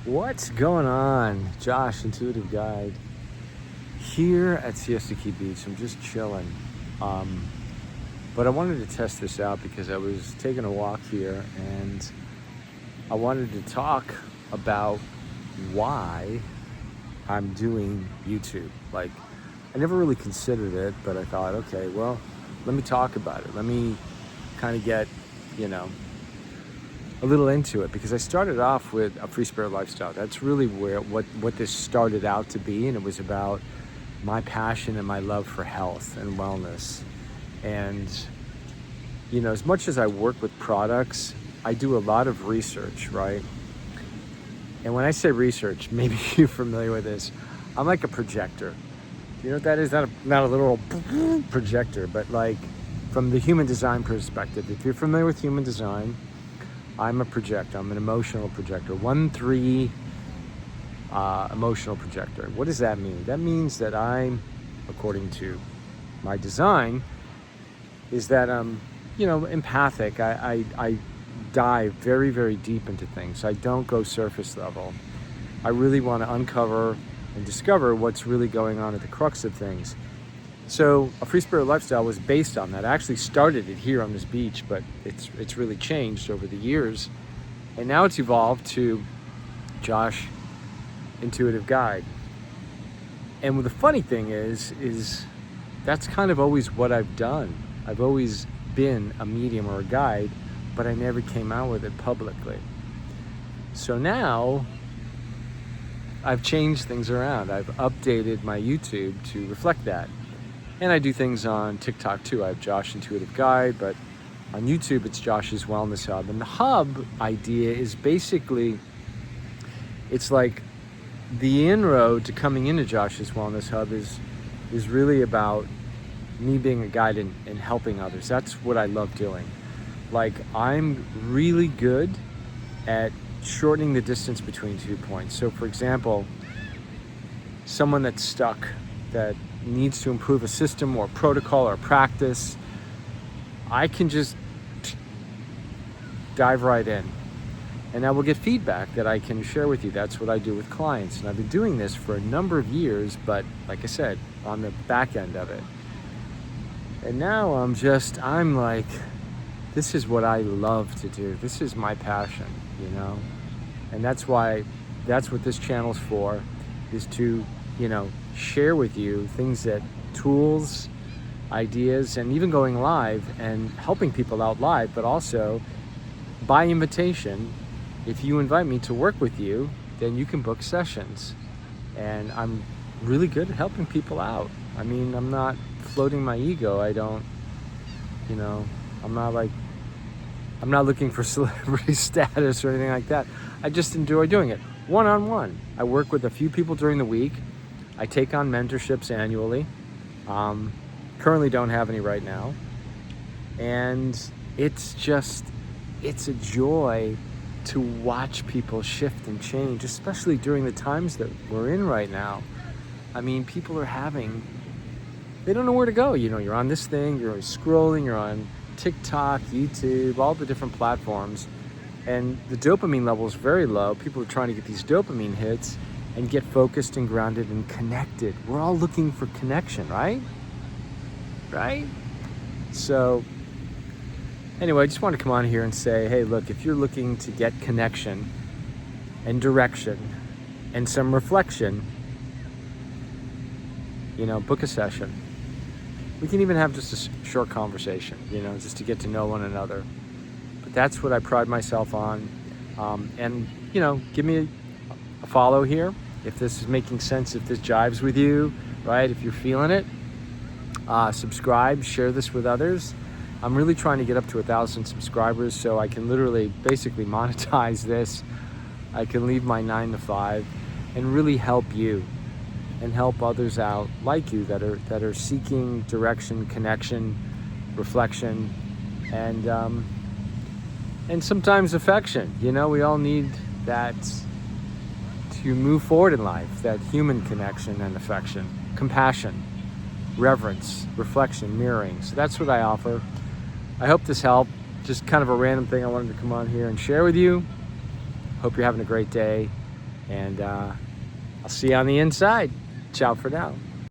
What's going on? Josh, Intuitive Guide, here at Siesta Key Beach. I'm just chilling. But I wanted to test this out because I was taking a walk here and I wanted to talk about why I'm doing YouTube. Like, I never really considered it, but I thought, okay, well, let me talk about it. Let me kind of get, a little into it, because I started off with a free spirit lifestyle. That's really what this started out to be, and it was about my passion and my love for health and wellness. And as much as I work with products, I do a lot of research, right? And when I say research, maybe you're familiar with this, I'm like a projector. You know what that is? Not a literal projector, but like from the human design perspective. If you're familiar with human design, I'm a projector. I'm an emotional projector. 1-3 emotional projector. What does that mean? That means that I'm, according to my design, is that I'm, empathic. I dive very, very deep into things. I don't go surface level. I really want to uncover and discover what's really going on at the crux of things. So a free spirit lifestyle was based on that. I actually started it here on this beach, but it's really changed over the years. And now it's evolved to Josh, Intuitive Guide. And the funny thing is that's kind of always what I've done. I've always been a medium or a guide, but I never came out with it publicly. So now I've changed things around. I've updated my YouTube to reflect that. And I do things on TikTok too. I have Josh Intuitive Guide, but on YouTube it's Josh's Wellness Hub. And the hub idea is basically, it's like the inroad to coming into Josh's Wellness Hub is really about me being a guide and helping others. That's what I love doing. Like, I'm really good at shortening the distance between 2 points. So for example, someone that's stuck, that needs to improve a system or protocol or practice, I can just dive right in and I will get feedback that I can share with you. That's what I do with clients, and I've been doing this for a number of years, but like I said, on the back end of it. And now I'm like, this is what I love to do. This is my passion, and that's what this channel's for, is to share with you things, that tools, ideas, and even going live and helping people out live, but also by invitation. If you invite me to work with you, then you can book sessions. And I'm really good at helping people out. I mean, I'm not floating my ego. I don't, I'm not looking for celebrity status or anything like that. I just enjoy doing it one-on-one. I work with a few people during the week. I take on mentorships annually. Currently don't have any right now. And it's a joy to watch people shift and change, especially during the times that we're in right now. I mean, people they don't know where to go. You're on this thing, you're scrolling, you're on TikTok, YouTube, all the different platforms. And the dopamine level is very low. People are trying to get these dopamine hits and get focused and grounded and connected. We're all looking for connection, right? Right? So anyway, I just want to come on here and say, hey, look, if you're looking to get connection and direction and some reflection, book a session. We can even have just a short conversation, just to get to know one another. But that's what I pride myself on. And give me a follow here if this is making sense, if this jives with you, right? If you're feeling it, subscribe, share this with others. I'm really trying to get up to 1,000 subscribers so I can literally basically monetize this. I can leave my 9 to 5 and really help you and help others out like you that are seeking direction, connection, reflection, and sometimes affection. We all need that to move forward in life, that human connection and affection, compassion, reverence, reflection, mirroring. So that's what I offer. I hope this helped. Just kind of a random thing I wanted to come on here and share with you. Hope you're having a great day. And I'll see you on the inside. Ciao for now.